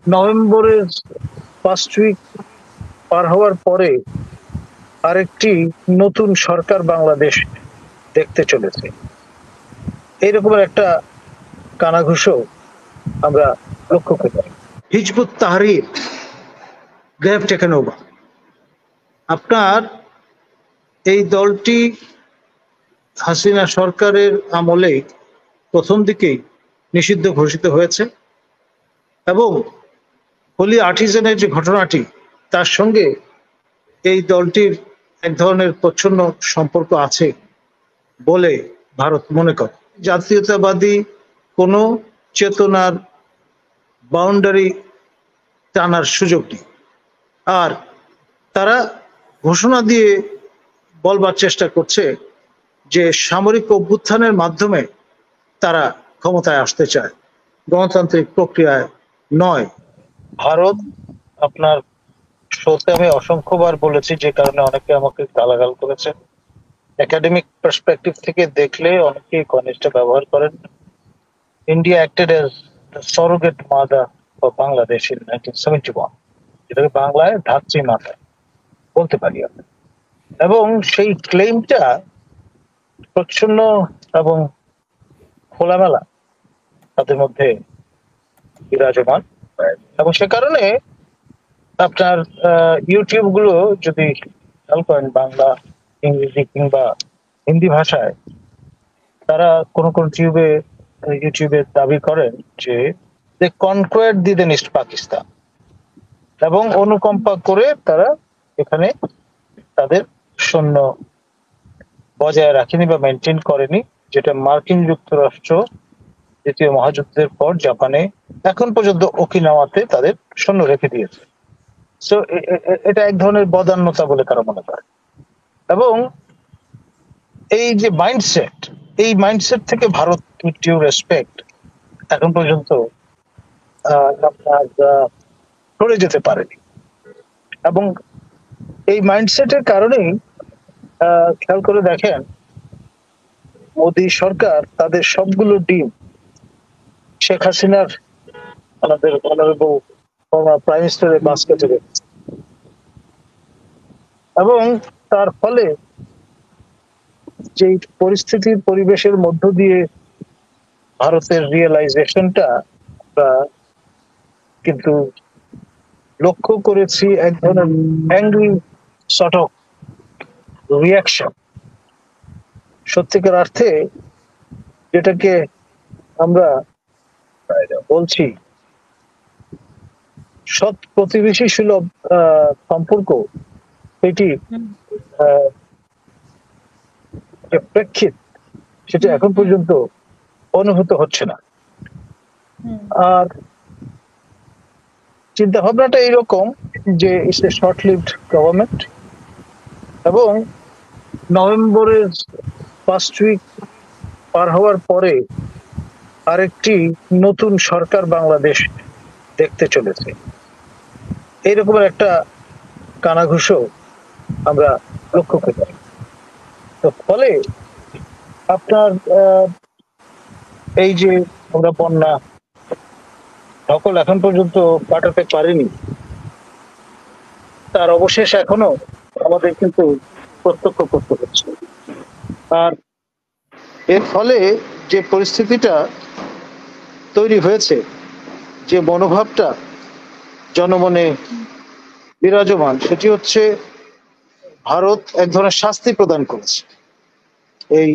নভেম্বরের first week পার হওয়ার পরে আরেকটি নতুন সরকার বাংলাদেশ দেখতে চলেছে, এইরকমের একটা কানাঘুষো আমরা লক্ষ্য করি। Hizb ut Tahrir they have taken over। আপনার এই দলটি হাসিনা সরকারের আমলে প্রথম দিকেই নিষিদ্ধ ঘোষিত হয়েছে এবং হোলি আর্টিজানের যে ঘটনাটি, তার সঙ্গে এই দলটির এক ধরনের প্রচ্ছন্ন সম্পর্ক আছে বলে ভারত মনে করে। জাতীয়তাবাদী কোনো চেতনার বাউন্ডারি টানার সুযোগ নেই। আর তারা ঘোষণা দিয়ে বলবার চেষ্টা করছে যে সামরিক অভ্যুত্থানের মাধ্যমে তারা ক্ষমতায় আসতে চায়, গণতান্ত্রিক প্রক্রিয়ায় নয়। ভারত, আপনার শোতে আমি অসংখ্যবার বলেছি, যে কারণে অনেকে আমাকে গালাগাল করেছে। একাডেমিক পার্সপেক্টিভ থেকে দেখলে অনেকে কনিষ্ঠটা ব্যবহার করেন। India acted as the surrogate mother for Bangladesh in 1971, যেটাকে বাংলায় ধাত্রী মাতা বলতে পারি আমরা। এবং সেই ক্লেমটা প্রচ্ছন্ন এবং খোলামেলা তাদের মধ্যে বিরাজমান, এবং সে কারণে আপনার ইউটিউব গুলো যদি খেয়াল করেন, বাংলা, ইংরেজি কিংবা হিন্দি ভাষায়, তারা কোন কোন ইউটিউবে দাবি করেন যে দে কনকোয়ার্ড দি দেন ইস্ট পাকিস্তান, এবং অনুকম্পা করে তারা এখানে তাদের সৈন্য বজায় রাখেনি বা মেনটেন করেনি, যেটা মার্কিন যুক্তরাষ্ট্র দ্বিতীয় মহাযুদ্ধের পর জাপানে এখন পর্যন্ত ওকিনাওয়াতে তাদের সৈন্য রেখে দিয়েছে। সো এটা এক ধরনের বদান্যতা বলে তারা মনে করে। এবং এই যে মাইন্ডসেট, এই মাইন্ডসেট থেকে ভারত উইথ ডিউ রেসপেক্ট এখন পর্যন্ত সরে যেতে পারেনি। এবং এই মাইন্ডসেটের কারণেই খেয়াল করে দেখেন, মোদী সরকার তাদের সবগুলো ডিম শেখ হাসিনার, আমাদের অনারেবল প্রাইম মিনিস্টারের বাস্কেটে রেখেছে, এবং তার ফলে যে পরিস্থিতির পরিবেশের মধ্য দিয়ে ভারতের রিয়েলাইজেশনটা আমরা কিন্তু লক্ষ্য করেছি, এক ধরনের অ্যাংরি সর্ট অফ রিয়াকশন। সত্যিকার অর্থে যেটাকে আমরা বলছি সৎ প্রতিবেশী সুলভ সম্পর্ক, সেটি যে প্রেক্ষিত, সেটা এখন পর্যন্ত অনুভূত হচ্ছে না। আর চিন্তা ভাবনাটা এইরকম যে it's a short lived government, এবং নভেম্বরের ফার্স্ট উইক পার হওয়ার পরে আরেকটি নতুন সরকার বাংলাদেশ দেখতে চলেছে, এইরকমের একটা কানাঘুষো আমরা লক্ষ্য করি। তো ফলে আপনার এই যে আমরা বন্যা সকল এখন পর্যন্ত কাটাতে পারিনি, তার অবশেষ এখনো আমাদের কিন্তু প্রত্যক্ষ করতে হচ্ছে। আর এর ফলে যে পরিস্থিতিটা তৈরি হয়েছে, যে মনোভাবটা জনমনে বিরাজমান, সেটি হচ্ছে ভারত এক ধরনের শাস্তি প্রদান করেছে এই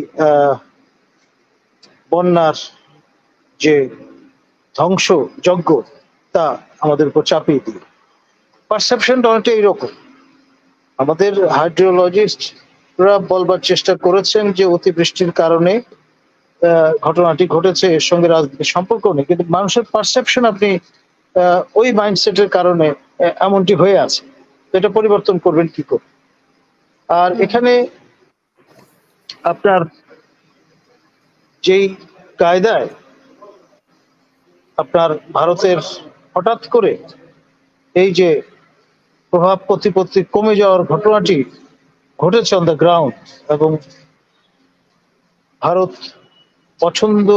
বন্যার যে ধ্বংস যজ্ঞ, তা আমাদের উপর চাপিয়ে দিয়ে। পারসেপশনটা অনেকটা এইরকম। আমাদের হাইড্রোলজিস্টরা বলবার চেষ্টা করেছেন যে অতিবৃষ্টির কারণে ঘটনাটি ঘটেছে, এর সঙ্গে রাজনীতির সম্পর্ক নেই, কিন্তু মানুষের পারসেপশন আপনি ওই মাইন্ডসেটের কারণে এমনটি হয়ে আছে। এটা পরিবর্তন করবেন কি করে? আর এখানে আপনার যেই কায়দায় আপনার ভারতের হঠাৎ করে এই যে প্রভাব প্রতিপত্তি কমে যাওয়ার ঘটনাটি ঘটেছে অন দ্য গ্রাউন্ড, এবং ভারত পছন্দ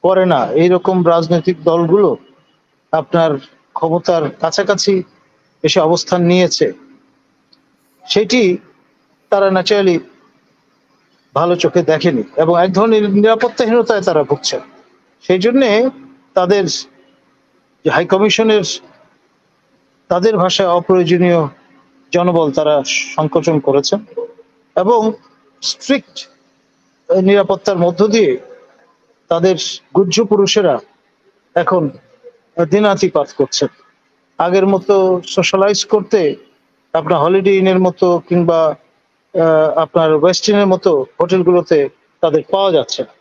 করে না এইরকম রাজনৈতিক দলগুলো আপনার ক্ষমতার কাছাকাছি এসে অবস্থান নিয়েছে, সেটি তারা ন্যাচারালি ভালো চোখে দেখেনি এবং এক ধরনের নিরাপত্তাহীনতায় তারা ভুগছে। সেই জন্যে তাদের যে হাই কমিশনের তাদের ভাষায় অপ্রয়োজনীয় জনবল তারা সংকোচন করেছেন এবং স্ট্রিক্ট নিরাপত্তার মধ্য দিয়ে তাদের গুহ্য পুরুষেরা এখন দিনাতিপাত করছেন। আগের মতো সোশ্যালাইজ করতে আপনার হলিডে ইনের মতো কিংবা আপনার ওয়েস্ট ইনের মতো হোটেলগুলোতে তাদের পাওয়া যাচ্ছে না।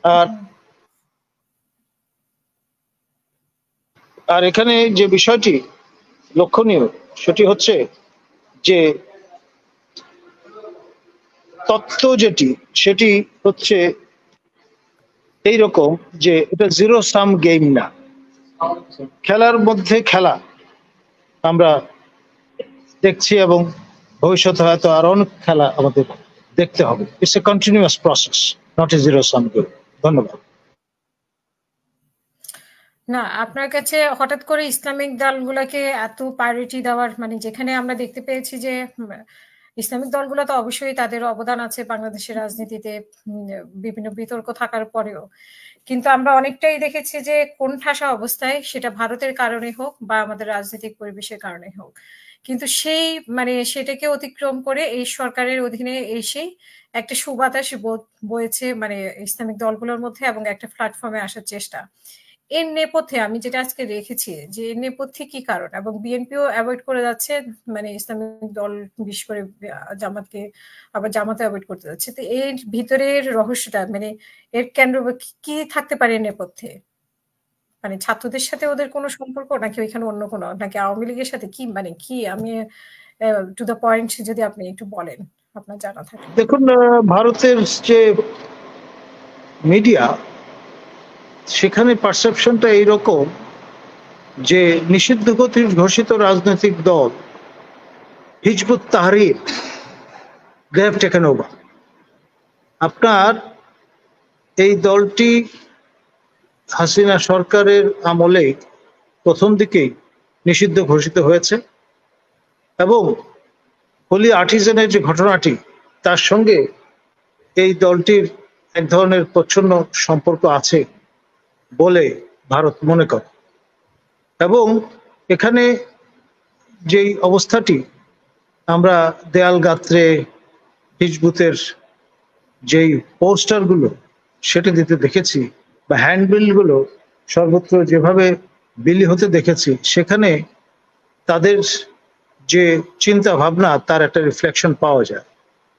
আর আর এখানে যে বিষয়টি লক্ষণীয় সেটি হচ্ছে যে তত্ত্ব যেটি সেটি হচ্ছে এইরকম যে এটা জিরো সাম গেম না, খেলার মধ্যে খেলা আমরা দেখছি এবং ভবিষ্যতে হয়তো আর অনেক খেলা আমাদের দেখতে হবে। It's a continuous process, not a zero sum game. ধন্যবাদ। না, আপনার কাছে হঠাৎ করে ইসলামিক দলগুলোকে এত প্রায়োরিটি দেওয়ার মানে যেখানে আমরা দেখতে পেয়েছি যে ইসলামিক দলগুলো তো অবশ্যই তাদের অবদান আছে বাংলাদেশের রাজনীতিতে বিভিন্ন বিতর্ক থাকার পরেও, কিন্তু আমরা অনেকটাই দেখেছি যে কোণঠাসা অবস্থায়, সেটা ভারতের কারণে হোক বা আমাদের রাজনৈতিক পরিবেশের কারণে হোক, কিন্তু সেই মানে সেটাকে অতিক্রম করে এই সরকারের অধীনে এসেই একটা সুবাতাস বয়েছে মানে ইসলামিক দলগুলোর মধ্যে এবং একটা প্ল্যাটফর্মে আসার চেষ্টা। এর নেপথ্যে আমি যেটা আজকে রেখেছি যে এর নেপথ্যে কি কারণ, এবং বিএনপিও অ্যাভয়েড করে যাচ্ছে মানে ইসলামিক দল, বিশেষ করে জামাতকে, আবার জামাতে অ্যাভয়েড করতে যাচ্ছে। তো এর ভিতরের রহস্যটা মানে এর কেন্দ্র কি থাকতে পারে নেপথ্যে? মানে ছাত্রদের সাথে ওদের কোনো সম্পর্ক, নাকি ওইখানে অন্য কোনো, নাকি আওয়ামী লীগের সাথে কি, মানে কি? আমি টু দ্য পয়েন্ট যদি আপনি একটু বলেন আপনার জানা থাকে। দেখুন, ভারতের যে মিডিয়া সেখানে পারসেপশনটা এইরকম যে নিষিদ্ধ ঘোষিত রাজনৈতিক দল Hizb ut Tahrir they have taken over. আপনার এই দলটি হাসিনা সরকারের আমলে প্রথম দিকেই নিষিদ্ধ ঘোষিত হয়েছে এবং হোলি আর্টিজানের যে ঘটনাটি তার সঙ্গে এই দলটির এক ধরনের প্রচ্ছন্ন সম্পর্ক আছে বলে ভারত মনে করে এবং এখানে যেই অবস্থাটি আমরা দেয়াল গাত্রে হিজবুতের যেই পোস্টারগুলো সেটা দিতে দেখেছি বা হ্যান্ডবিলগুলো সর্বত্র যেভাবে বিলি হতে দেখেছি, সেখানে তাদের যে চিন্তা ভাবনা তার একটা রিফ্লেকশন পাওয়া যায়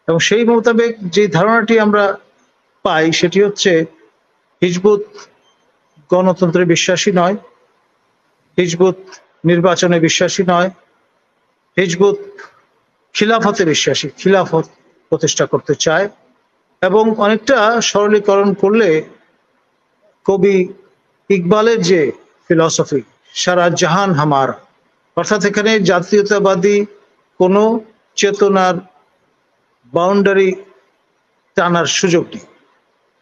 এবং সেই মোতাবেক যে ধারণাটি আমরা পাই সেটি হচ্ছে হিজবুত গণতন্ত্রে বিশ্বাসী নয়, হিজবুত নির্বাচনে বিশ্বাসী নয়, হিজবুত খিলাফতে বিশ্বাসী, খিলাফত প্রতিষ্ঠা করতে চায় এবং অনেকটা সরলীকরণ করলে কবি ইকবালের যে ফিলসফি সারা জাহান হামারা, অর্থাৎ এখানে জাতীয়তাবাদী কোনো চেতনার বাউন্ডারি টানার সুযোগ নেই।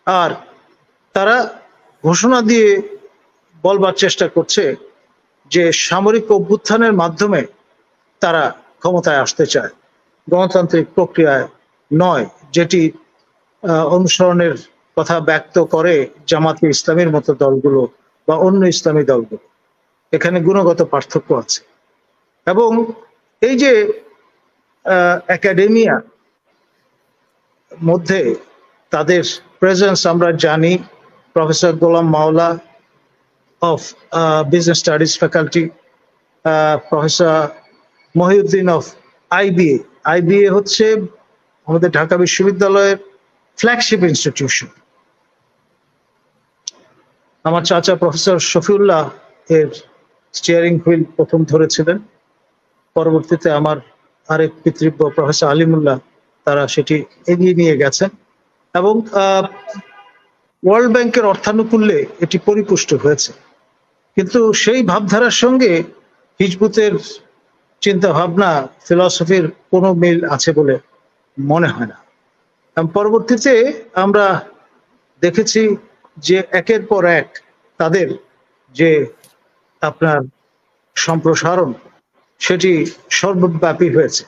আর তারা ঘোষণা দিয়ে বলবার চেষ্টা করছে যে সামরিক অভ্যুত্থানের মাধ্যমে তারা ক্ষমতায় আসতে চায়, গণতান্ত্রিক প্রক্রিয়ায় নয়, যেটি অনুসরণের কথা ব্যক্ত করে জামাতে ইসলামের মতো দলগুলো বা অন্য ইসলামী দলগুলো। এখানে গুণগত পার্থক্য আছে এবং এই যে একাডেমিয়া মধ্যে তাদের প্রেজেন্স আমরা জানি। প্রফেসর গোলাম মাওলা of business studies faculty, professor Mohiuddin of IBA. IBA হচ্ছে আমাদের ঢাকা বিশ্ববিদ্যালয়ের ফ্ল্যাগশিপ ইনস্টিটিউশন। আমার চাচা প্রফেসর শফিউল্লাহ এর স্টিয়ারিং হুইল প্রথম ধরেছিলেন, পরবর্তীতে আমার আরেক পিতৃব্য প্রফেসর আলিমুল্লাহ তারা সেটি এগিয়ে নিয়ে গেছেন এবং ওয়ার্ল্ড ব্যাংকের অর্থানুকূল্যে এটি পরিপুষ্ট হয়েছে। কিন্তু সেই ভাবধারার সঙ্গে হিজবুতের চিন্তা ভাবনা ফিলসফির কোনো মিল আছে বলে মনে হয় না। পরবর্তীতে আমরা দেখেছি যে একের পর এক তাদের যে আপনার সম্প্রসারণ সেটি সর্বব্যাপী হয়েছে।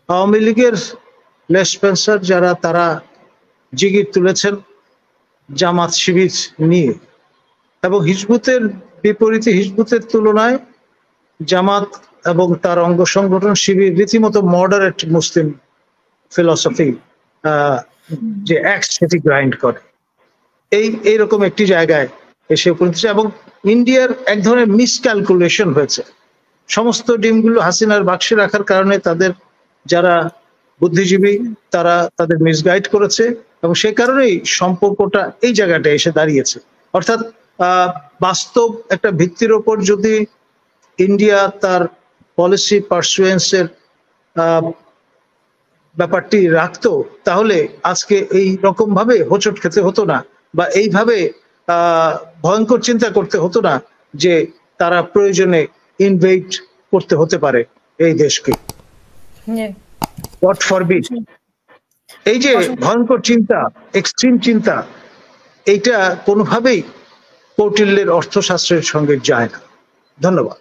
আওয়ামী লীগের লেস স্পেন্সার যারা, তারা জিগির তুলেছেন জামাত শিবির নিয়ে, এবং হিজবুতের বিপরীতে, হিজবুতের তুলনায় জামাত এবং তার অঙ্গ সংগঠন শিবির রীতিমতো মডারেট মুসলিম ফিলসফি যে অ্যাক্ট সেটি গ্রাইন্ড করে, এইরকম একটি জায়গায় এসে উপনীত। এবং ইন্ডিয়ার এক ধরনের মিসক্যালকুলেশন হয়েছে। সমস্ত ডিমগুলো হাসিনার বাক্সে রাখার কারণে তাদের যারা বুদ্ধিজীবী তারা তাদের মিসগাইড করেছে, এবং সেই কারণেই সম্পর্কটা এই জায়গাটায় এসে দাঁড়িয়েছে। অর্থাৎ বাস্তব একটা ভিত্তির ওপর যদি ইন্ডিয়া তার পলিসি পারসুয়েন্সের ব্যাপারটি রাখতো, তাহলে আজকে এই রকম ভাবে হোঁচট খেতে হতো না, বা এইভাবে ভয়ঙ্কর চিন্তা করতে হতো না যে তারা প্রয়োজনে ইনভেড করতে হতে পারে এই দেশকে। God forbid. এই যে ভয়ঙ্কর চিন্তা, এক্সট্রিম চিন্তা, এইটা কোনোভাবেই কৌটিল্যের অর্থশাস্ত্রের সঙ্গে যায় না। ধন্যবাদ।